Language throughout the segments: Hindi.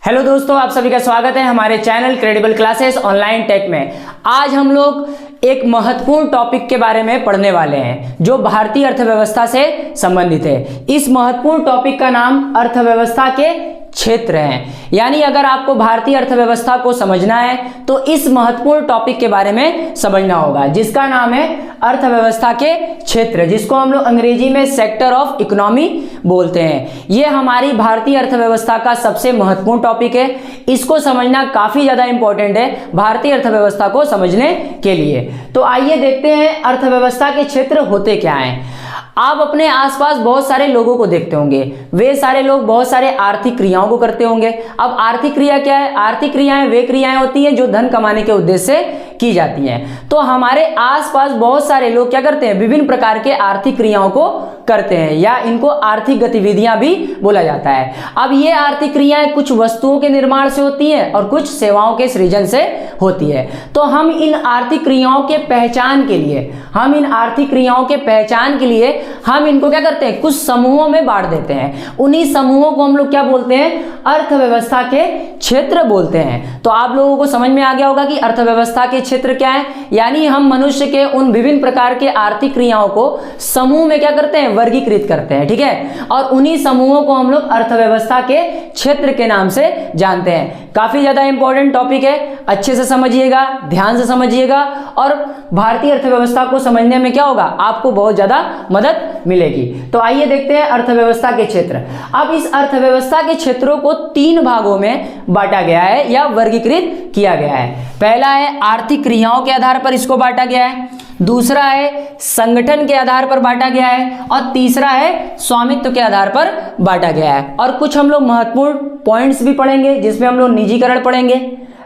हेलो दोस्तों, आप सभी का स्वागत है हमारे channel credible classes online tech में। आज हम लोग एक महत्वपूर्ण टॉपिक के बारे में पढ़ने वाले हैं जो भारतीय अर्थव्यवस्था से संबंधित है। इस महत्वपूर्ण टॉपिक का नाम अर्थव्यवस्था के क्षेत्र हैं। यानी अगर आपको भारतीय अर्थव्यवस्था को समझना है तो इस महत्वपूर्ण टॉपिक के बारे में समझना होगा, जिसका नाम है अर्थव्यवस्था के क्षेत्र, जिसको हम लोग अंग्रेजी में सेक्टर ऑफ इकोनॉमी बोलते हैं। ये हमारी भारतीय अर्थव्यवस्था का सबसे महत्वपूर्ण टॉपिक है। इसको समझना काफी ज्यादा इंपॉर्टेंट है भारतीय अर्थव्यवस्था को समझने के लिए। तो आइए देखते हैं अर्थव्यवस्था के क्षेत्र होते क्या हैं। आप अपने आसपास बहुत सारे लोगों को देखते होंगे, वे सारे लोग बहुत सारे आर्थिक क्रियाओं को करते होंगे। अब आर्थिक क्रिया क्या है? आर्थिक क्रियाएं वे क्रियाएं होती हैं जो धन कमाने के उद्देश्य से की जाती हैं। तो हमारे आसपास बहुत सारे लोग क्या करते हैं? विभिन्न प्रकार के आर्थिक क्रियाओं को करते हैं, या इनको आर्थिक गतिविधियां भी बोला जाता है। अब ये आर्थिक क्रियाएं कुछ वस्तुओं के निर्माण से होती हैं और कुछ सेवाओं के सृजन से होती है। तो हम इन आर्थिक क्रियाओं के पहचान के लिए हम इनको क्या करते हैं? कुछ समूहों में बांट देते हैं। उन्हीं समूहों को हम लोग क्या बोलते हैं? अर्थव्यवस्था के क्षेत्र बोलते हैं। तो आप लोगों को समझ में आ गया होगा कि अर्थव्यवस्था के क्षेत्र क्या है। यानी हम मनुष्य के उन विभिन्न प्रकार के आर्थिक क्रियाओं को समूह में क्या करते हैं? वर्गीकृत करते हैं, ठीक है। और उन्हीं समूहों को हम लोग अर्थव्यवस्था के क्षेत्र के नाम से जानते हैं। काफी ज्यादा इंपॉर्टेंट टॉपिक है, अच्छे से समझिएगा, ध्यान से समझिएगा, और भारतीय अर्थव्यवस्था को समझने में क्या होगा? आपको बहुत ज्यादा मदद मिलेगी। तो आइए देखते हैं अर्थव्यवस्था के क्षेत्र। अब इस अर्थव्यवस्था के क्षेत्रों को 3 भागों में बांटा गया है या वर्गीकृत किया गया है। पहला है आर्थिक क्रियाओं के आधार पर इसको बांटा गया है, दूसरा है संगठन के आधार पर बांटा गया है, और तीसरा है स्वामित्व के आधार पर बांटा गया है। और कुछ हम लोग महत्वपूर्ण पॉइंट्स भी पढ़ेंगे, जिसमें हम लोग निजीकरण पढ़ेंगे,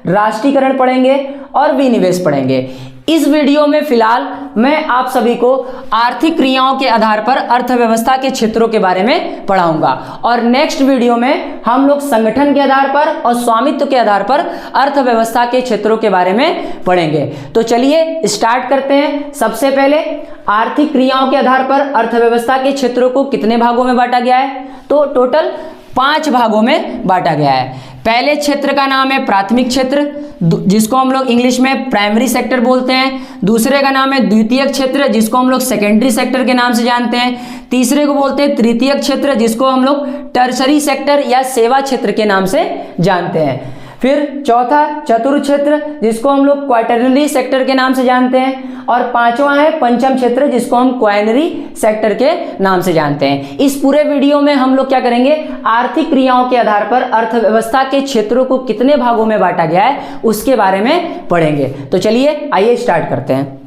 राष्ट्रीयकरण पढ़ेंगे और विनिवेश पढ़ेंगे। इस वीडियो में फिलहाल मैं आप सभी को आर्थिक क्रियाओं के आधार पर अर्थव्यवस्था के क्षेत्रों के बारे में पढ़ाऊंगा, और नेक्स्ट वीडियो में हम लोग संगठन के आधार पर और स्वामित्व के आधार पर अर्थव्यवस्था के क्षेत्रों के बारे में पढ़ेंगे। तो चलिए स्टार्ट करते हैं। सबसे पहले आर्थिक क्रियाओं के आधार पर अर्थव्यवस्था के क्षेत्रों को कितने भागों में बांटा गया है? तो टोटल 5 भागों में बांटा गया है। पहले क्षेत्र का नाम है प्राथमिक क्षेत्र, जिसको हम लोग इंग्लिश में प्राइमरी सेक्टर बोलते हैं। दूसरे का नाम है द्वितीयक क्षेत्र, जिसको हम लोग सेकेंडरी सेक्टर के नाम से जानते हैं। तीसरे को बोलते हैं तृतीयक क्षेत्र, जिसको हम लोग टर्शरी सेक्टर या सेवा क्षेत्र के नाम से जानते हैं। फिर चौथा चतुर्थ क्षेत्र, जिसको हम लोग क्वार्टरनरी सेक्टर के नाम से जानते हैं। और पांचवा है पंचम क्षेत्र, जिसको हम क्वाइनरी सेक्टर के नाम से जानते हैं। इस पूरे वीडियो में हम लोग क्या करेंगे? आर्थिक क्रियाओं के आधार पर अर्थव्यवस्था के क्षेत्रों को कितने भागों में बांटा गया है उसके बारे में पढ़ेंगे। तो चलिए आइए स्टार्ट करते हैं।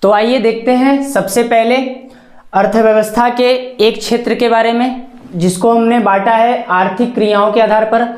तो आइए देखते हैं सबसे पहले अर्थव्यवस्था के एक क्षेत्र के बारे में, जिसको हमने बांटा है आर्थिक क्रियाओं के आधार पर।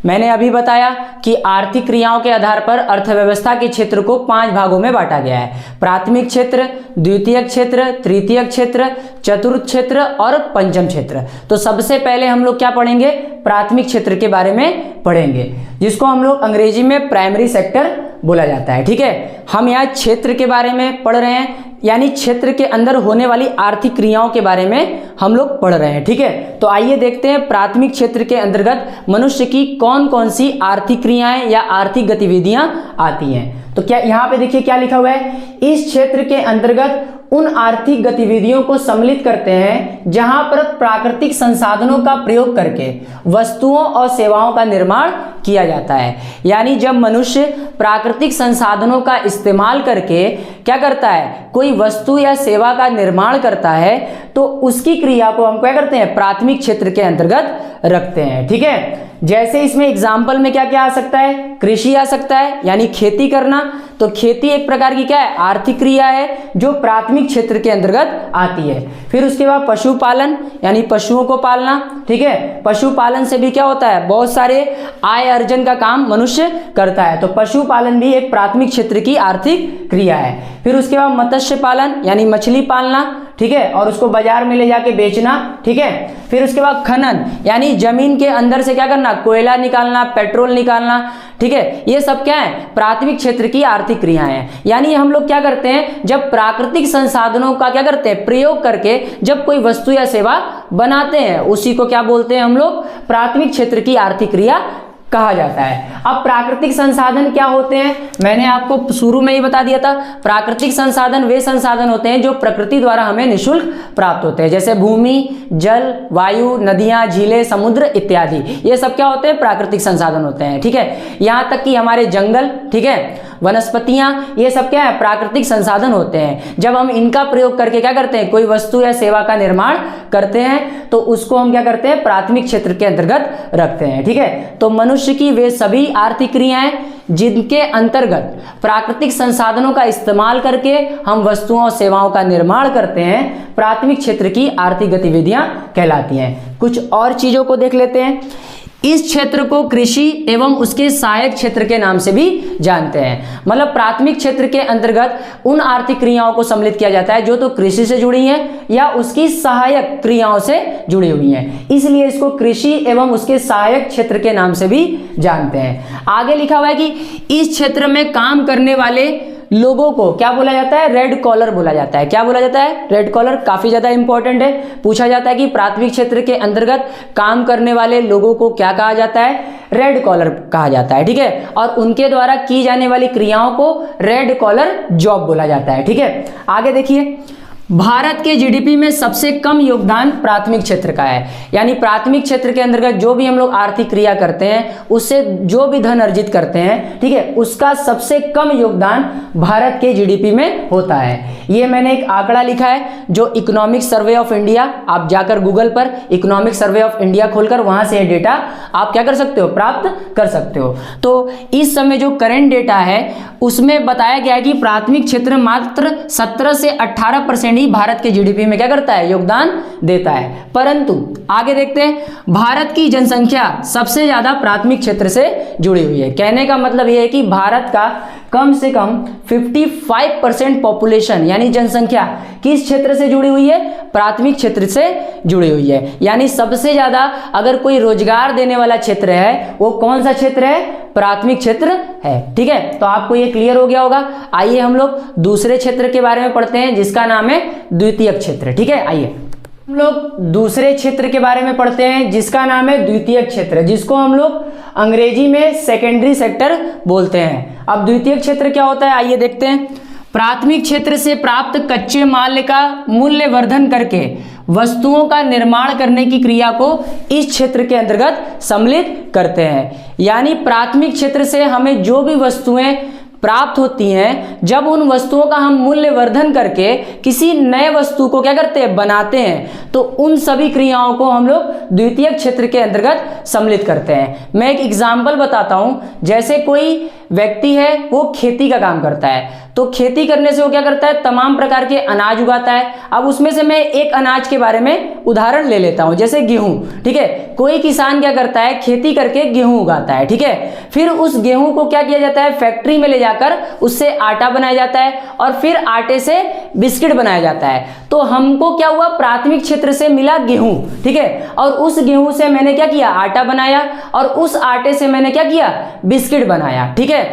मैंने अभी बताया कि आर्थिक क्रियाओं के आधार पर अर्थव्यवस्था के क्षेत्र को 5 भागों में बांटा गया है। प्राथमिक क्षेत्र, द्वितीयक क्षेत्र, तृतीयक क्षेत्र, चतुर्थ क्षेत्र और पंचम क्षेत्र। तो सबसे पहले हम लोग क्या पढ़ेंगे? प्राथमिक क्षेत्र के बारे में पढ़ेंगे, जिसको हम लोग अंग्रेजी में प्राइमरी सेक्टर बोला जाता है, ठीक है। हम यहाँ क्षेत्र के बारे में पढ़ रहे हैं, यानी क्षेत्र के अंदर होने वाली आर्थिक क्रियाओं के बारे में हम लोग पढ़ रहे हैं, ठीक है। तो आइए देखते हैं प्राथमिक क्षेत्र के अंतर्गत मनुष्य की कौन कौन सी आर्थिक क्रियाएं या आर्थिक गतिविधियां आती हैं। तो क्या यहाँ पे देखिए क्या लिखा हुआ है? इस क्षेत्र के अंतर्गत उन आर्थिक गतिविधियों को सम्मिलित करते हैं जहां पर प्राकृतिक संसाधनों का प्रयोग करके वस्तुओं और सेवाओं का निर्माण किया जाता है। यानी जब मनुष्य प्राकृतिक संसाधनों का इस्तेमाल करके क्या करता है? कोई वस्तु या सेवा का निर्माण करता है, तो उसकी क्रिया को हम क्या करते हैं? प्राथमिक क्षेत्र के अंतर्गत रखते हैं, ठीक है। जैसे इसमें एग्जाम्पल में क्या क्या आ सकता है? कृषि आ सकता है, यानी खेती करना। तो खेती एक प्रकार की क्या है? आर्थिक क्रिया है जो प्राथमिक क्षेत्र के अंतर्गत आती है। फिर उसके बाद पशुपालन, यानी पशुओं को पालना, ठीक है। पशुपालन से भी क्या होता है? बहुत सारे आय अर्जन का काम मनुष्य करता है। तो पशुपालन भी एक प्राथमिक क्षेत्र की आर्थिक क्रिया है। फिर उसके बाद मत्स्य पालन, यानी मछली पालना, ठीक है, और उसको बाजार में ले जाके बेचना, ठीक है। फिर उसके बाद खनन, यानी जमीन के अंदर से क्या करना? कोयला निकालना, पेट्रोल निकालना, ठीक है, ये सब क्या है, प्राथमिक क्षेत्र की आर्थिक क्रियाएं हैं। यानी हम लोग क्या करते हैं, जब प्राकृतिक संसाधनों का क्या करते हैं, प्रयोग करके जब कोई वस्तु या सेवा बनाते हैं, उसी को क्या बोलते हैं हम लोग, प्राथमिक क्षेत्र की आर्थिक क्रिया कहा जाता है। अब प्राकृतिक संसाधन क्या होते हैं, मैंने आपको शुरू में ही बता दिया था, प्राकृतिक संसाधन वे संसाधन होते हैं जो प्रकृति द्वारा हमें निःशुल्क प्राप्त होते हैं, जैसे भूमि, जल, वायु, नदियां, झीलें, समुद्र इत्यादि। ये सब क्या होते हैं, प्राकृतिक संसाधन होते हैं। ठीक है, यहां तक कि हमारे जंगल, ठीक है, वनस्पतियां, ये सब क्या है, प्राकृतिक संसाधन होते हैं। जब हम इनका प्रयोग करके क्या करते हैं, कोई वस्तु या सेवा का निर्माण करते हैं, तो उसको हम क्या करते हैं, प्राथमिक क्षेत्र के अंतर्गत रखते हैं। ठीक है, तो मनुष्य की वे सभी आर्थिक क्रियाएं जिनके अंतर्गत प्राकृतिक संसाधनों का इस्तेमाल करके हम वस्तुओं और सेवाओं का निर्माण करते हैं, प्राथमिक क्षेत्र की आर्थिक गतिविधियां कहलाती हैं। कुछ और चीजों को देख लेते हैं। इस क्षेत्र को कृषि एवं उसके सहायक क्षेत्र के नाम से भी जानते हैं। मतलब प्राथमिक क्षेत्र के अंतर्गत उन आर्थिक क्रियाओं को सम्मिलित किया जाता है जो तो कृषि से जुड़ी हैं या उसकी सहायक क्रियाओं से जुड़ी हुई हैं, इसलिए इसको कृषि एवं उसके सहायक क्षेत्र के नाम से भी जानते हैं। आगे लिखा हुआ है कि इस क्षेत्र में काम करने वाले लोगों को क्या बोला जाता है, रेड कॉलर बोला जाता है। क्या बोला जाता है, रेड कॉलर। काफी ज्यादा इंपॉर्टेंट है, पूछा जाता है कि प्राथमिक क्षेत्र के अंतर्गत काम करने वाले लोगों को क्या कहा जाता है, रेड कॉलर कहा जाता है। ठीक है, और उनके द्वारा की जाने वाली क्रियाओं को रेड कॉलर जॉब बोला जाता है। ठीक है, आगे देखिए, भारत के जीडीपी में सबसे कम योगदान प्राथमिक क्षेत्र का है। यानी प्राथमिक क्षेत्र के अंतर्गत जो भी हम लोग आर्थिक क्रिया करते हैं, उससे जो भी धन अर्जित करते हैं, ठीक है, उसका सबसे कम योगदान भारत के जीडीपी में होता है। ये मैंने एक आंकड़ा लिखा है जो इकोनॉमिक सर्वे ऑफ इंडिया, आप जाकर गूगल पर इकोनॉमिक सर्वे ऑफ इंडिया खोलकर वहां से ये डेटा आप क्या कर सकते हो, प्राप्त कर सकते हो। तो इस समय जो करंट डेटा है उसमें बताया गया है कि प्राथमिक क्षेत्र मात्र 17 से 18% ही भारत के जीडीपी में क्या करता है, योगदान देता है। परंतु आगे देखते हैं, भारत की जनसंख्या सबसे ज्यादा प्राथमिक क्षेत्र से जुड़ी हुई है। कहने का मतलब यह है कि भारत का कम से कम 55% पॉपुलेशन यानी जनसंख्या किस क्षेत्र से जुड़ी हुई है, प्राथमिक क्षेत्र से जुड़ी हुई है। यानी सबसे ज्यादा अगर कोई रोजगार देने वाला क्षेत्र है वो कौन सा क्षेत्र है, प्राथमिक क्षेत्र है। ठीक है, तो आपको ये क्लियर हो गया होगा। आइए हम लोग दूसरे क्षेत्र के बारे में पढ़ते हैं जिसका नाम है द्वितीयक क्षेत्र। ठीक है, आइए हम लोग दूसरे क्षेत्र के बारे में पढ़ते हैं जिसका नाम है द्वितीयक क्षेत्र, जिसको हम लोग अंग्रेजी में सेकेंडरी सेक्टर बोलते हैं। अब द्वितीयक क्षेत्र क्या होता है, आइए देखते हैं। प्राथमिक क्षेत्र से प्राप्त कच्चे माल का मूल्य वर्धन करके वस्तुओं का निर्माण करने की क्रिया को इस क्षेत्र के अंतर्गत सम्मिलित करते हैं। यानी प्राथमिक क्षेत्र से हमें जो भी वस्तुएं प्राप्त होती हैं, जब उन वस्तुओं का हम मूल्य वर्धन करके किसी नए वस्तु को क्या करते हैं, बनाते हैं, तो उन सभी क्रियाओं को हम लोग द्वितीयक क्षेत्र के अंतर्गत सम्मिलित करते हैं। मैं एक एग्जांपल बताता हूं, जैसे कोई व्यक्ति है वो खेती का काम करता है, तो खेती करने से वो क्या करता है, तमाम प्रकार के अनाज उगाता है। अब उसमें से मैं एक अनाज के बारे में उदाहरण ले लेता हूं, जैसे गेहूं। ठीक है, कोई किसान क्या करता है, खेती करके गेहूं उगाता है। ठीक है, फिर उस गेहूं को क्या किया जाता है, फैक्ट्री में ले जाकर उससे आटा बनाया जाता है और फिर आटे से बिस्किट बनाया जाता है। तो हमको क्या हुआ, प्राथमिक क्षेत्र से मिला गेहूं। ठीक है, और उस गेहूं से मैंने क्या किया, आटा बनाया, और उस आटे से मैंने क्या किया, बिस्किट बनाया। ठीक है,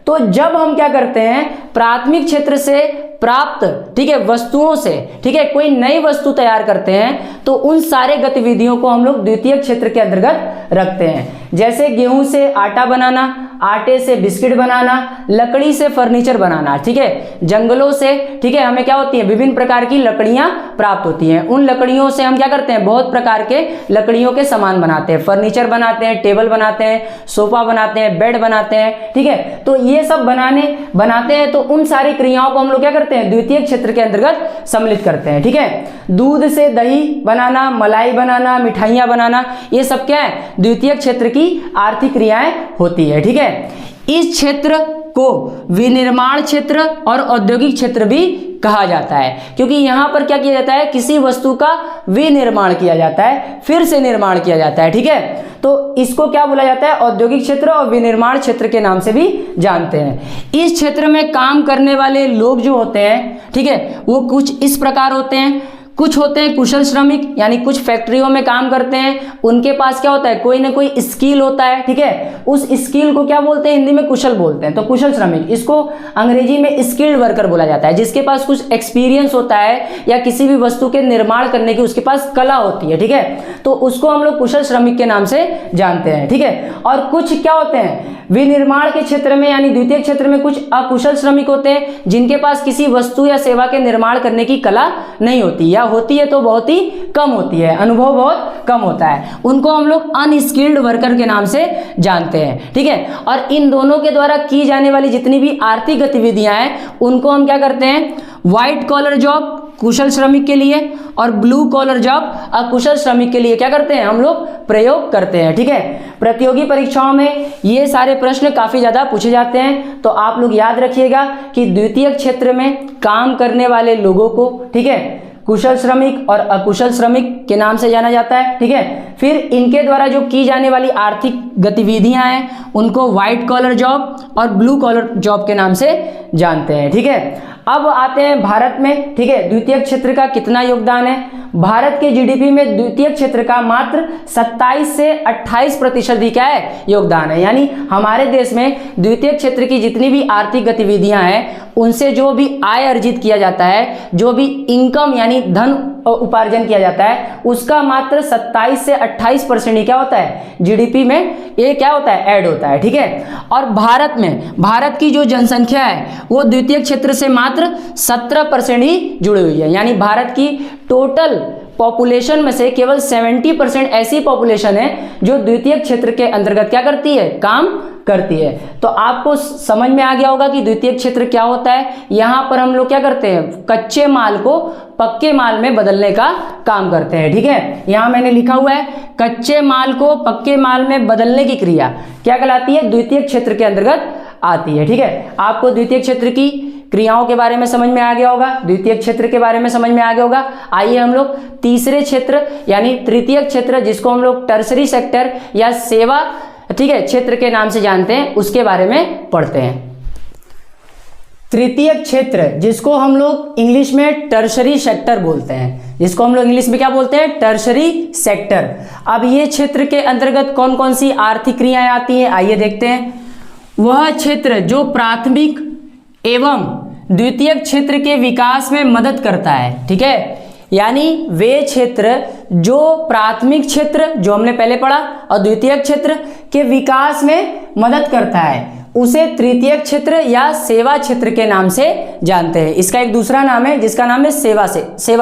तो जब हम क्या करते हैं, प्राथमिक क्षेत्र से प्राप्त, ठीक है, वस्तुओं से, ठीक है, कोई नई वस्तु तैयार करते हैं, तो उन सारे गतिविधियों को हम लोग द्वितीयक क्षेत्र के अंतर्गत रखते हैं। जैसे गेहूं से आटा बनाना, आटे से बिस्किट बनाना, लकड़ी से फर्नीचर बनाना। ठीक है, जंगलों से, ठीक है, हमें क्या होती है, विभिन्न प्रकार की लकड़ियां प्राप्त होती हैं। उन लकड़ियों से हम क्या करते हैं, बहुत प्रकार के लकड़ियों के सामान बनाते हैं, फर्नीचर बनाते हैं, टेबल बनाते हैं, सोफा बनाते हैं, बेड बनाते हैं। ठीक है, तो ये सब बनाते हैं, तो उन सारी क्रियाओं को हम लोग क्या करते हैं, द्वितीयक क्षेत्र के अंतर्गत सम्मिलित करते हैं। ठीक है, दूध से दही बनाना, मलाई बनाना, मिठाइयां बनाना, ये सब क्या है, द्वितीयक क्षेत्र की आर्थिक क्रियाएं होती है। ठीक है, इस क्षेत्र को विनिर्माण क्षेत्र और औद्योगिक क्षेत्र भी कहा जाता है, क्योंकि यहां पर क्या किया जाता है, किसी वस्तु का विनिर्माण किया जाता है, फिर से निर्माण किया जाता है। ठीक है, तो इसको क्या बोला जाता है, औद्योगिक क्षेत्र और विनिर्माण क्षेत्र के नाम से भी जानते हैं। इस क्षेत्र में काम करने वाले लोग जो होते हैं, ठीक है, वो कुछ इस प्रकार होते हैं। कुछ होते हैं कुशल श्रमिक, यानी कुछ फैक्ट्रियों में काम करते हैं, उनके पास क्या होता है, कोई ना कोई स्किल होता है, ठीक है, उस स्किल को क्या बोलते हैं, हिंदी में कुशल बोलते हैं। तो कुशल श्रमिक, इसको अंग्रेजी में स्किल्ड वर्कर बोला जाता है, जिसके पास कुछ एक्सपीरियंस होता है या किसी भी वस्तु के निर्माण करने की उसके पास कला होती है, ठीक है, तो उसको हम लोग कुशल श्रमिक के नाम से जानते हैं, ठीक है। और कुछ क्या होते हैं, विनिर्माण के क्षेत्र में यानी द्वितीय क्षेत्र में कुछ अकुशल श्रमिक होते हैं, जिनके पास किसी वस्तु या सेवा के निर्माण करने की कला नहीं होती, या होती है तो बहुत ही कम होती है, अनुभव बहुत कम होता है, उनको हम लोग अनस्किल्ड वर्कर के नाम से जानते हैं, ठीक है। और इन दोनों के द्वारा की जाने वाली जितनी भी आर्थिक गतिविधियां हैं उनको हम क्या करते हैं, व्हाइट कॉलर जॉब कुशल श्रमिक के लिए और ब्लू कॉलर जॉब अकुशल श्रमिक के लिए क्या करते हैं, हम लोग प्रयोग करते हैं, ठीक है। प्रतियोगी परीक्षाओं में ये सारे प्रश्न काफी ज्यादा पूछे जाते हैं, तो आप लोग याद रखिएगा कि द्वितीय क्षेत्र में काम करने वाले लोगों को, ठीक है, कुशल श्रमिक और अकुशल श्रमिक के नाम से जाना जाता है, ठीक है। फिर इनके द्वारा जो की जाने वाली आर्थिक गतिविधियां हैं उनको व्हाइट कॉलर जॉब और ब्लू कॉलर जॉब के नाम से जानते हैं, ठीक है। अब आते हैं भारत में, ठीक है, द्वितीय क्षेत्र का कितना योगदान है। भारत के जीडीपी में द्वितीय क्षेत्र का मात्र 27 से 28% ही क्या है, योगदान है। यानी हमारे देश में द्वितीय क्षेत्र की जितनी भी आर्थिक गतिविधियां हैं उनसे जो भी आय अर्जित किया जाता है, जो भी इनकम यानी धन उपार्जन किया जाता है, उसका मात्र 27 से 28% ही क्या होता है, जीडीपी में ये क्या होता है, ऐड होता है, ठीक है। और भारत में, भारत की जो जनसंख्या है वो द्वितीय क्षेत्र से मात्र 17% ही जुड़ी हुई है। यानी भारत की टोटल पॉपुलेशन में से केवल 70% ऐसी पॉपुलेशन है जो द्वितीय क्षेत्र के अंतर्गत क्या करती है, काम करती है। तो आपको समझ में आ गया होगा कि द्वितीय क्षेत्र क्या होता है। यहां पर हम लोग क्या करते हैं, कच्चे माल को पक्के माल में बदलने का काम करते हैं, ठीक है। यहां मैंने लिखा हुआ है कच्चे माल को पक्के माल में बदलने की क्रिया क्या कहलाती है, द्वितीय क्षेत्र के अंतर्गत आती है, ठीक है। आपको द्वितीय क्षेत्र की क्रियाओं के बारे में समझ में आ गया होगा, द्वितीय क्षेत्र के बारे में समझ में आ गया होगा। आइए हम लोग तीसरे क्षेत्र यानी तृतीय क्षेत्र, जिसको हम लोग टर्सरी सेक्टर या सेवा, ठीक है, क्षेत्र के नाम से जानते हैं, उसके बारे में पढ़ते हैं। तृतीय क्षेत्र जिसको हम लोग इंग्लिश में टर्सरी सेक्टर बोलते हैं, जिसको हम लोग इंग्लिश में क्या बोलते हैं, टर्सरी सेक्टर। अब ये क्षेत्र के अंतर्गत कौन कौन सी आर्थिक क्रियाएं आती हैं, आइए देखते हैं। वह क्षेत्र जो प्राथमिक एवं द्वितीय क्षेत्र के विकास में मदद करता है, ठीक है। यानी वे क्षेत्र जो प्राथमिक क्षेत्र जो हमने पहले पढ़ा और द्वितीय क्षेत्र के विकास में मदद करता है उसे तृतीय क्षेत्र या सेवा क्षेत्र के नाम से जानते हैं। इसका एक दूसरा नाम है जिसका नाम है सेवा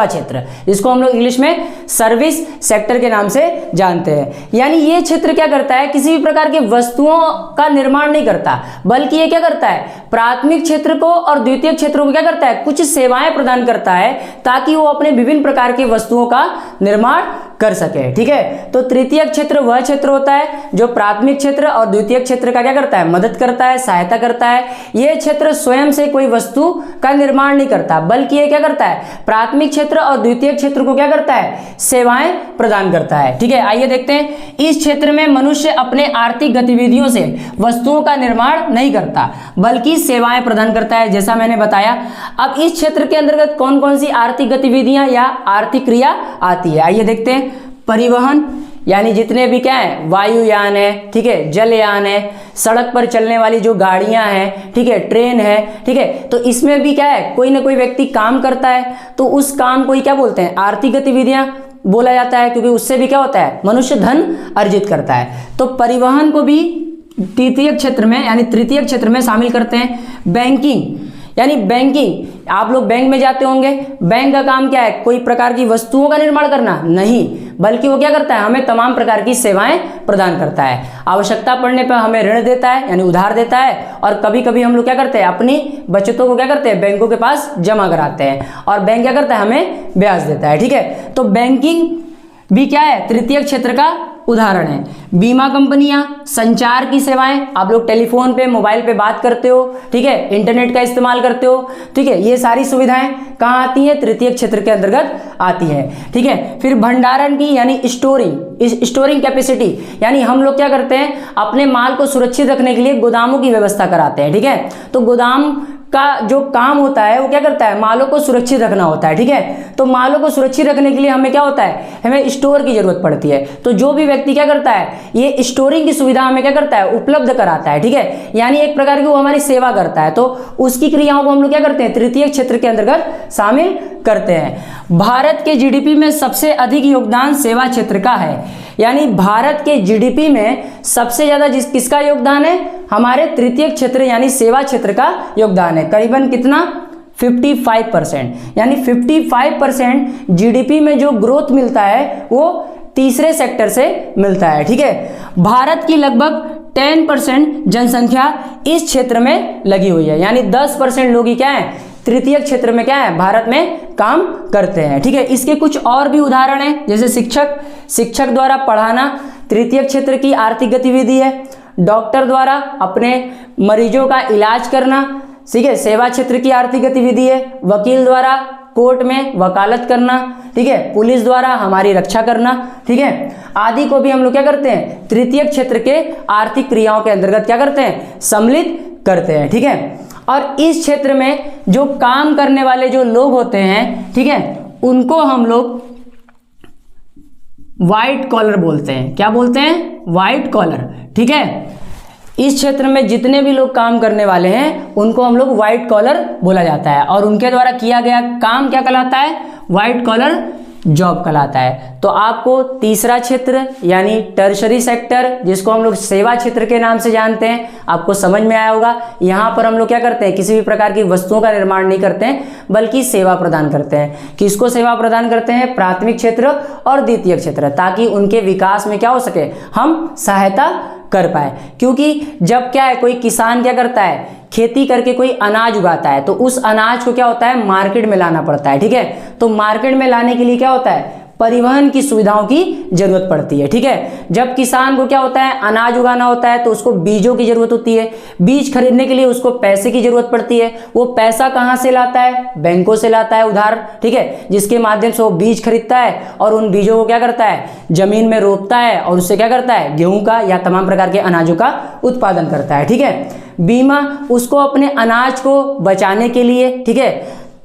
क्षेत्र, जिसको हम लोग इंग्लिश में सर्विस सेक्टर के नाम से जानते हैं। यानी ये क्षेत्र क्या करता है, किसी भी प्रकार की वस्तुओं का निर्माण नहीं करता, बल्कि ये क्या करता है, प्राथमिक क्षेत्र को और द्वितीय क्षेत्र को क्या करता है, कुछ सेवाएं प्रदान करता है ताकि वो अपने विभिन्न प्रकार की वस्तुओं का निर्माण कर सके, ठीक है। तो तृतीय क्षेत्र वह क्षेत्र होता है जो प्राथमिक क्षेत्र और द्वितीय क्षेत्र का क्या करता है, मदद करता है, सहायता करता है। यह क्षेत्र स्वयं से कोई वस्तु का निर्माण नहीं करता, बल्कि यह क्या करता है, प्राथमिक क्षेत्र और द्वितीय क्षेत्र को क्या करता है, सेवाएं प्रदान करता है, ठीक है। आइए देखते हैं। इस क्षेत्र में मनुष्य अपने आर्थिक गतिविधियों से वस्तुओं का निर्माण नहीं करता, बल्कि सेवाएं प्रदान करता है, जैसा मैंने बताया। अब इस क्षेत्र के अंतर्गत कौन कौन सी आर्थिक गतिविधियां या आर्थिक क्रिया आती है, आइए देखते हैं। परिवहन यानी जितने भी क्या है, वायुयान है, ठीक है, जलयान है, सड़क पर चलने वाली जो गाड़ियां हैं, ठीक है, ट्रेन है, ठीक है, तो इसमें भी क्या है, कोई ना कोई व्यक्ति काम करता है, तो उस काम को ही क्या बोलते हैं, आर्थिक गतिविधियां बोला जाता है, क्योंकि उससे भी क्या होता है, मनुष्य धन अर्जित करता है। तो परिवहन को भी तृतीय क्षेत्र में यानी तृतीय क्षेत्र में शामिल करते हैं। बैंकिंग यानी बैंकिंग, आप लोग बैंक में जाते होंगे, बैंक का काम क्या है, कोई प्रकार की वस्तुओं का निर्माण करना नहीं, बल्कि वो क्या करता है, हमें तमाम प्रकार की सेवाएं प्रदान करता है। आवश्यकता पड़ने पर हमें ऋण देता है यानी उधार देता है, और कभी कभी हम लोग क्या करते हैं, अपनी बचतों को क्या करते हैं, बैंकों के पास जमा कराते हैं, और बैंक क्या करता है, हमें ब्याज देता है, ठीक है। तो बैंकिंग भी क्या है, तृतीय क्षेत्र का उदाहरण है। बीमा कंपनियां, संचार की सेवाएं, आप लोग टेलीफोन पे, मोबाइल पे बात करते हो, ठीक है, इंटरनेट का इस्तेमाल करते हो, ठीक है, ये सारी सुविधाएं कहाँ आती हैं, तृतीय क्षेत्र के अंतर्गत आती है, ठीक है। फिर भंडारण की यानी स्टोरिंग कैपेसिटी, यानी हम लोग क्या करते हैं, अपने माल को सुरक्षित रखने के लिए गोदामों की व्यवस्था कराते हैं, ठीक है। तो गोदाम का जो काम होता है वो क्या करता है, मालों को सुरक्षित रखना होता है। ठीक है, तो मालों को सुरक्षित रखने के लिए हमें क्या होता है, हमें स्टोर की जरूरत पड़ती है। तो जो भी व्यक्ति क्या करता है, ये स्टोरिंग की सुविधा हमें क्या करता है, उपलब्ध कराता है। ठीक है, यानी एक प्रकार की वो हमारी सेवा करता है, तो उसकी क्रियाओं को हम लोग क्या करते हैं, तृतीय क्षेत्र के अंतर्गत शामिल करते हैं। भारत के जीडीपी में सबसे अधिक योगदान सेवा क्षेत्र का है, यानी भारत के जीडीपी में सबसे ज्यादा किसका योगदान है, हमारे तृतीय क्षेत्र यानी सेवा क्षेत्र का योगदान है। करीबन कितना, 55%, यानी 55% जीडीपी में जो ग्रोथ मिलता है वो तीसरे सेक्टर से मिलता है। ठीक है, भारत की लगभग 10% जनसंख्या इस क्षेत्र में लगी हुई है, यानी 10% लोग ही क्या है, तृतीय क्षेत्र में क्या है, भारत में काम करते हैं। ठीक है, इसके कुछ और भी उदाहरण हैं, जैसे शिक्षक द्वारा पढ़ाना तृतीय क्षेत्र की आर्थिक गतिविधि है, डॉक्टर द्वारा अपने मरीजों का इलाज करना, ठीक है, सेवा क्षेत्र की आर्थिक गतिविधि है, वकील द्वारा कोर्ट में वकालत करना, ठीक है, पुलिस द्वारा हमारी रक्षा करना, ठीक है, आदि को भी हम लोग क्या करते हैं, तृतीय क्षेत्र के आर्थिक क्रियाओं के अंतर्गत क्या करते हैं, सम्मिलित करते हैं। ठीक है, और इस क्षेत्र में जो काम करने वाले जो लोग होते हैं, ठीक है, उनको हम लोग व्हाइट कॉलर बोलते हैं। क्या बोलते हैं, व्हाइट कॉलर। ठीक है, इस क्षेत्र में जितने भी लोग काम करने वाले हैं उनको हम लोग व्हाइट कॉलर बोला जाता है, और उनके द्वारा किया गया काम क्या कहलाता है, व्हाइट कॉलर जॉब कहलाता है। तो आपको तीसरा क्षेत्र यानी टर्शरी सेक्टर, जिसको हम लोग सेवा क्षेत्र के नाम से जानते हैं, आपको समझ में आया होगा। यहाँ पर हम लोग क्या करते हैं, किसी भी प्रकार की वस्तुओं का निर्माण नहीं करते हैं, बल्कि सेवा प्रदान करते हैं। किसको सेवा प्रदान करते हैं, प्राथमिक क्षेत्र और द्वितीय क्षेत्र, ताकि उनके विकास में क्या हो सके, हम सहायता कर पाए। क्योंकि जब क्या है, कोई किसान क्या करता है, खेती करके कोई अनाज उगाता है, तो उस अनाज को क्या होता है, मार्केट में लाना पड़ता है। ठीक है, तो मार्केट में लाने के लिए क्या होता है, परिवहन की सुविधाओं की जरूरत पड़ती है। ठीक है, जब किसान को क्या होता है, अनाज उगाना होता है, तो उसको बीजों की जरूरत होती है, बीज खरीदने के लिए उसको पैसे की जरूरत पड़ती है। वो पैसा कहाँ से लाता है, बैंकों से लाता है उधार। ठीक है, जिसके माध्यम से वो बीज खरीदता है और उन बीजों को क्या करता है, जमीन में रोपता है, और उससे क्या करता है, गेहूं का या तमाम प्रकार के अनाजों का उत्पादन करता है। ठीक है, बीमा उसको अपने अनाज को बचाने के लिए, ठीक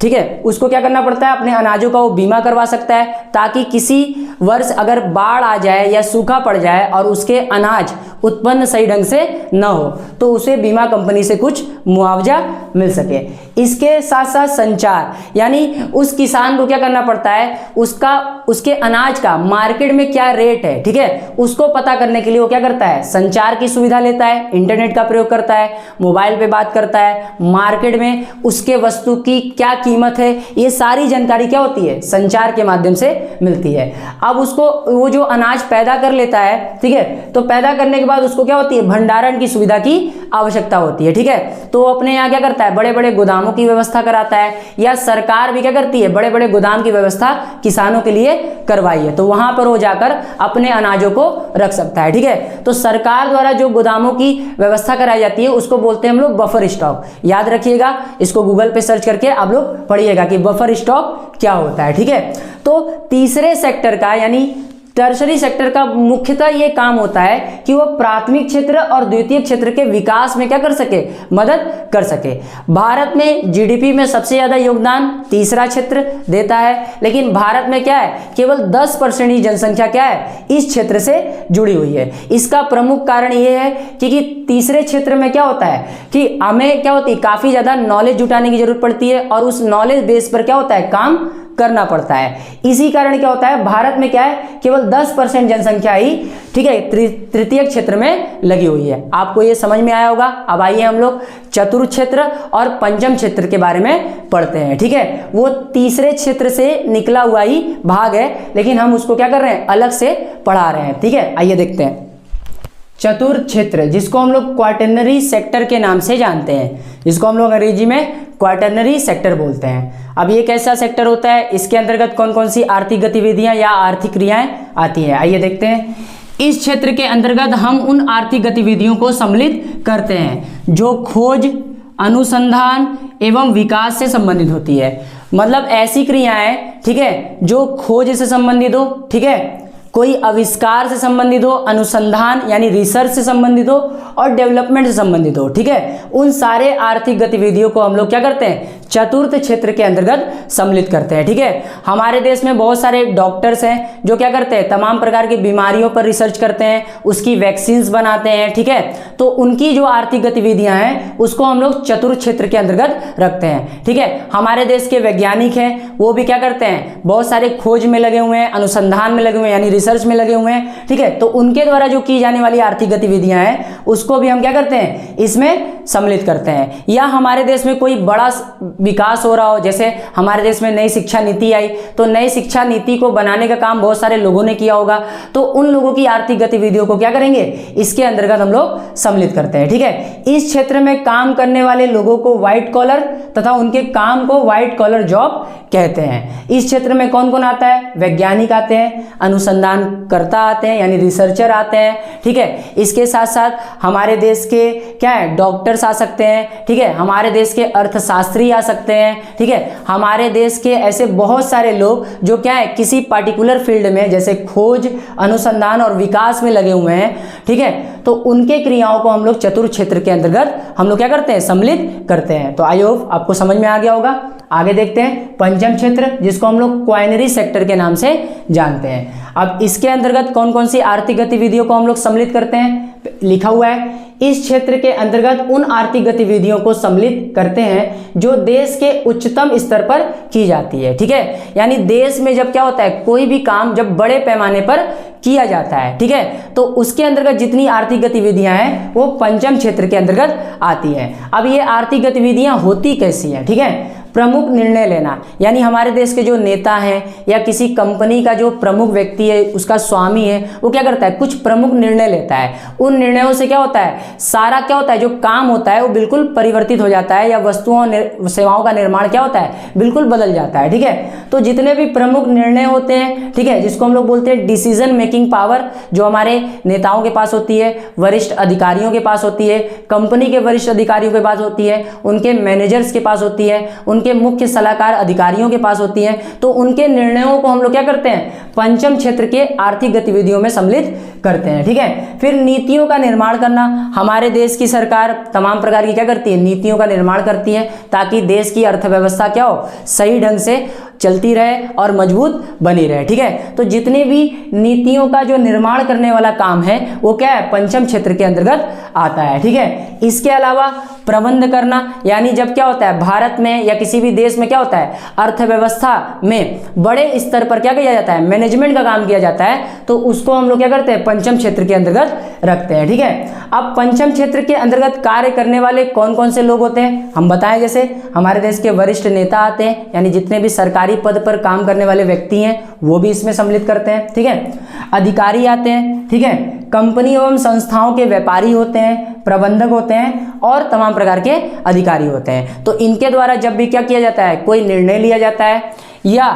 है, उसको क्या करना पड़ता है, अपने अनाजों का वो बीमा करवा सकता है, ताकि किसी वर्ष अगर बाढ़ आ जाए या सूखा पड़ जाए और उसके अनाज उत्पन्न सही ढंग से न हो, तो उसे बीमा कंपनी से कुछ मुआवजा मिल सके। इसके साथ साथ संचार, यानी उस किसान को क्या करना पड़ता है, उसके अनाज का मार्केट में क्या रेट है, ठीक है, उसको पता करने के लिए वो क्या करता है, संचार की सुविधा लेता है, इंटरनेट का प्रयोग करता है, मोबाइल पे बात करता है, मार्केट में उसके वस्तु की क्या कीमत है, ये सारी जानकारी क्या होती है, संचार के माध्यम से मिलती है। अब उसको वो जो अनाज पैदा कर लेता है, ठीक है, तो पैदा करने के बाद उसको क्या होती है, भंडारण की सुविधा की आवश्यकता होती है। ठीक है, तो वो अपने यहाँ क्या करता है, बड़े बड़े गोदामों की व्यवस्था कराता है, या सरकार भी क्या करती है, बड़े बड़े गोदाम की व्यवस्था किसानों के लिए करवाई है, तो वहां पर वो जाकर अपने अनाजों को रख सकता है। ठीक है, तो सरकार द्वारा जो गोदामों की व्यवस्था कराई जाती है उसको बोलते हैं हम लोग बफर स्टॉक। याद रखिएगा, इसको गूगल पे सर्च करके आप लोग पढ़िएगा कि बफर स्टॉक क्या होता है। ठीक है, तो तीसरे सेक्टर का यानी टर्शरी सेक्टर का मुख्यतः ये काम होता है कि वो प्राथमिक क्षेत्र और द्वितीय क्षेत्र के विकास में क्या कर सके, मदद कर सके। भारत में जीडीपी में सबसे ज्यादा योगदान तीसरा क्षेत्र देता है, लेकिन भारत में क्या है, केवल 10% ही जनसंख्या क्या है, इस क्षेत्र से जुड़ी हुई है। इसका प्रमुख कारण ये है कि तीसरे क्षेत्र में क्या होता है कि हमें क्या होती है, काफी ज्यादा नॉलेज जुटाने की जरूरत पड़ती है, और उस नॉलेज बेस पर क्या होता है, काम करना पड़ता है। इसी कारण क्या होता है, भारत में क्या है, केवल 10% जनसंख्या ही, ठीक है, तृतीय क्षेत्र में लगी हुई है। आपको ये समझ में आया होगा। अब आइए हम लोग चतुर्थ क्षेत्र और पंचम क्षेत्र के बारे में पढ़ते हैं। ठीक है, वो तीसरे क्षेत्र से निकला हुआ ही भाग है, लेकिन हम उसको क्या कर रहे हैं, अलग से पढ़ा रहे हैं। ठीक है, आइए देखते हैं। चतुर्थ क्षेत्र, जिसको हम लोग क्वाटरनरी सेक्टर के नाम से जानते हैं, जिसको हम लोग अंग्रेजी में क्वाटरनरी सेक्टर बोलते हैं। अब ये कैसा सेक्टर होता है, इसके अंतर्गत कौन कौन सी आर्थिक गतिविधियां या आर्थिक क्रियाएं आती हैं, आइए देखते हैं। इस क्षेत्र के अंतर्गत हम उन आर्थिक गतिविधियों को सम्मिलित करते हैं जो खोज, अनुसंधान एवं विकास से संबंधित होती है। मतलब ऐसी क्रियाएं, ठीक है, जो खोज से संबंधित हो, ठीक है, कोई आविष्कार से संबंधित हो, अनुसंधान यानी रिसर्च से संबंधित हो और डेवलपमेंट से संबंधित हो, ठीक है, उन सारे आर्थिक गतिविधियों को हम लोग क्या करते हैं, चतुर्थ क्षेत्र के अंतर्गत सम्मिलित करते हैं, ठीक है। हमारे देश में बहुत सारे डॉक्टर्स हैं जो क्या करते हैं, तमाम प्रकार की बीमारियों पर रिसर्च करते हैं, उसकी वैक्सीन्स बनाते हैं, ठीक है। तो उनकी जो आर्थिक गतिविधियां हैं उसको हम लोग चतुर्थ क्षेत्र के अंतर्गत रखते हैं, ठीक है। हमारे देश के वैज्ञानिक हैं, वो भी क्या करते हैं, बहुत सारे खोज में लगे हुए हैं, अनुसंधान में लगे हुए हैं, यानी रिसर्च में लगे हुए हैं, ठीक है। तो उनके द्वारा जो की जाने वाली आर्थिक गतिविधियां हैं उसको भी हम क्या करते हैं, इसमें सम्मिलित करते हैं। या हमारे देश में कोई बड़ा विकास हो रहा हो, जैसे हमारे देश में नई शिक्षा नीति आई, तो नई शिक्षा नीति को बनाने का काम बहुत सारे लोगों ने किया होगा, तो उन लोगों की आर्थिक गतिविधियों को क्या करेंगे, इसके अंतर्गत हम लोग सम्मिलित करते हैं, ठीक है। इस क्षेत्र में काम करने वाले लोगों को व्हाइट कॉलर तथा उनके काम को व्हाइट कॉलर जॉब कहते हैं। इस क्षेत्र में कौन कौन आता है, वैज्ञानिक आते हैं, अनुसंधानकर्ता आते हैं यानी रिसर्चर आते हैं, ठीक है। इसके साथ साथ हमारे देश के क्या है, डॉक्टर्स आ सकते हैं, ठीक है, हमारे देश के अर्थशास्त्री आ सकते हैं, ठीक है, हमारे देश के ऐसे बहुत सारे लोग जो क्या है, किसी पार्टिकुलर फील्ड में जैसे खोज, अनुसंधान और विकास में लगे हुए हैं, ठीक है, तो उनके क्रियाओं को हम लोग चतुर्थ क्षेत्र के अंतर्गत हम लोग क्या करते हैं, सम्मिलित करते हैं। तो आई होप आपको समझ में आ गया होगा। आगे देखते हैं पंचम क्षेत्र, जिसको हम लोग क्वाइनरी सेक्टर के नाम से जानते हैं। अब इसके अंतर्गत कौन कौन सी आर्थिक गतिविधियों को हम लोग सम्मिलित करते हैं, लिखा हुआ है, इस क्षेत्र के अंतर्गत उन आर्थिक गतिविधियों को सम्मिलित करते हैं जो देश के उच्चतम स्तर पर की जाती है, ठीक है। यानी देश में जब क्या होता है, कोई भी काम जब बड़े पैमाने पर किया जाता है, ठीक है, तो उसके अंतर्गत जितनी आर्थिक गतिविधियां हैं वो पंचम क्षेत्र के अंतर्गत आती हैं। अब ये आर्थिक गतिविधियां होती कैसी हैं, ठीक है। प्रमुख निर्णय लेना, यानी हमारे देश के जो नेता हैं या किसी कंपनी का जो प्रमुख व्यक्ति है, उसका स्वामी है, वो क्या करता है, कुछ प्रमुख निर्णय लेता है। उन निर्णयों से क्या होता है, सारा क्या होता है, जो काम होता है वो बिल्कुल परिवर्तित हो जाता है, या वस्तुओं सेवाओं का निर्माण क्या होता है, बिल्कुल बदल जाता है, ठीक है। तो जितने भी प्रमुख निर्णय होते हैं, ठीक है, जिसको हम लोग बोलते हैं डिसीजन मेकिंग पावर, जो हमारे नेताओं के पास होती है, वरिष्ठ अधिकारियों के पास होती है, कंपनी के वरिष्ठ अधिकारियों के पास होती है, उनके मैनेजर्स के पास होती है, उनके मुख्य सलाहकार अधिकारियों के पास होती हैं, तो उनके निर्णयों को हम लोग क्या करते हैं, पंचम क्षेत्र के आर्थिक गतिविधियों में सम्मिलित करते हैं, ठीक है। फिर नीतियों का निर्माण करना, हमारे देश की सरकार तमाम प्रकार की क्या करती है, नीतियों का निर्माण करती है, ताकि देश की अर्थव्यवस्था क्या हो, सही ढंग से चलती रहे और मजबूत बनी रहे, ठीक है। तो जितने भी नीतियों का जो निर्माण करने वाला काम है वो क्या है, पंचम क्षेत्र के अंतर्गत आता है, ठीक है। इसके अलावा प्रबंध करना, यानी जब क्या होता है, भारत में या किसी भी देश में क्या होता है, अर्थव्यवस्था में बड़े स्तर पर क्या किया जाता है, मैनेजमेंट का काम किया जाता है, तो उसको हम लोग क्या करते हैं, पंचम क्षेत्र के अंतर्गत रखते हैं, ठीक है। अब पंचम क्षेत्र के अंतर्गत कार्य करने वाले कौन कौन से लोग होते हैं, हम बताएं, जैसे हमारे देश के वरिष्ठ नेता आते हैं, यानी जितने भी सरकारी पद पर काम करने वाले व्यक्ति हैं वो भी इसमें सम्मिलित करते हैं, ठीक है। अधिकारी आते हैं, ठीक है, कंपनी एवं संस्थाओं के व्यापारी होते हैं, प्रबंधक होते हैं और तमाम प्रकार के अधिकारी होते हैं। तो इनके द्वारा जब भी क्या किया जाता है, कोई निर्णय लिया जाता है या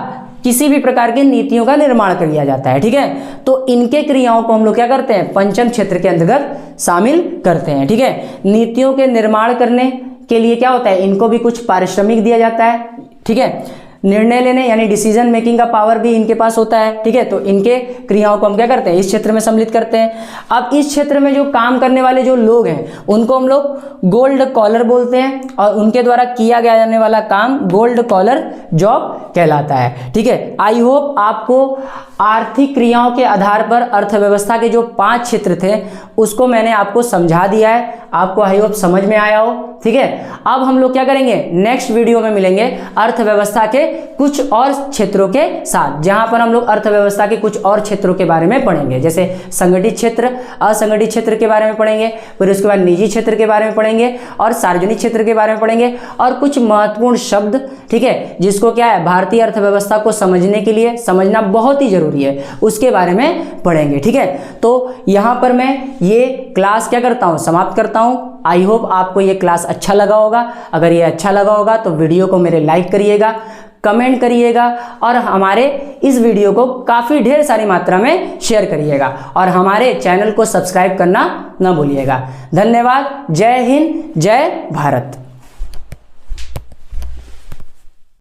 किसी भी प्रकार की नीतियों का निर्माण किया जाता है, ठीक है, तो इनके क्रियाओं को हम लोग क्या करते हैं, पंचम क्षेत्र के अंतर्गत शामिल करते हैं, ठीक है। नीतियों के निर्माण करने के लिए क्या होता है, इनको भी कुछ पारिश्रमिक दिया जाता है, ठीक है। निर्णय लेने यानी डिसीजन मेकिंग का पावर भी इनके पास होता है, ठीक है, तो इनके क्रियाओं को हम क्या करते हैं, इस क्षेत्र में सम्मिलित करते हैं। अब इस क्षेत्र में जो काम करने वाले जो लोग हैं उनको हम लोग गोल्ड कॉलर बोलते हैं, और उनके द्वारा किया गया जाने वाला काम गोल्ड कॉलर जॉब कहलाता है, ठीक है। आई होप आपको आर्थिक क्रियाओं के आधार पर अर्थव्यवस्था के जो 5 क्षेत्र थे उसको मैंने आपको समझा दिया है, आपको आई होप समझ में आया हो, ठीक है। अब हम लोग क्या करेंगे, नेक्स्ट वीडियो में मिलेंगे अर्थव्यवस्था के कुछ और क्षेत्रों के साथ, जहां पर हम लोग अर्थव्यवस्था के कुछ और क्षेत्रों के बारे में पढ़ेंगे, जैसे संगठित क्षेत्र, असंगठित क्षेत्र के बारे में पढ़ेंगे, फिर उसके बाद निजी क्षेत्र के बारे में पढ़ेंगे और सार्वजनिक क्षेत्र के बारे में पढ़ेंगे, और कुछ महत्वपूर्ण शब्द, ठीक है, जिसको क्या है, भारतीय अर्थव्यवस्था को समझने के लिए समझना बहुत ही जरूरी है, उसके बारे में पढ़ेंगे, ठीक है। तो यहां पर मैं ये क्लास क्या करता हूं, समाप्त करता हूं। आई होप आपको ये क्लास अच्छा लगा होगा। अगर ये अच्छा लगा होगा तो वीडियो को मेरे लाइक करिएगा, कमेंट करिएगा और हमारे इस वीडियो को काफ़ी ढेर सारी मात्रा में शेयर करिएगा, और हमारे चैनल को सब्सक्राइब करना ना भूलिएगा। धन्यवाद। जय हिंद, जय भारत।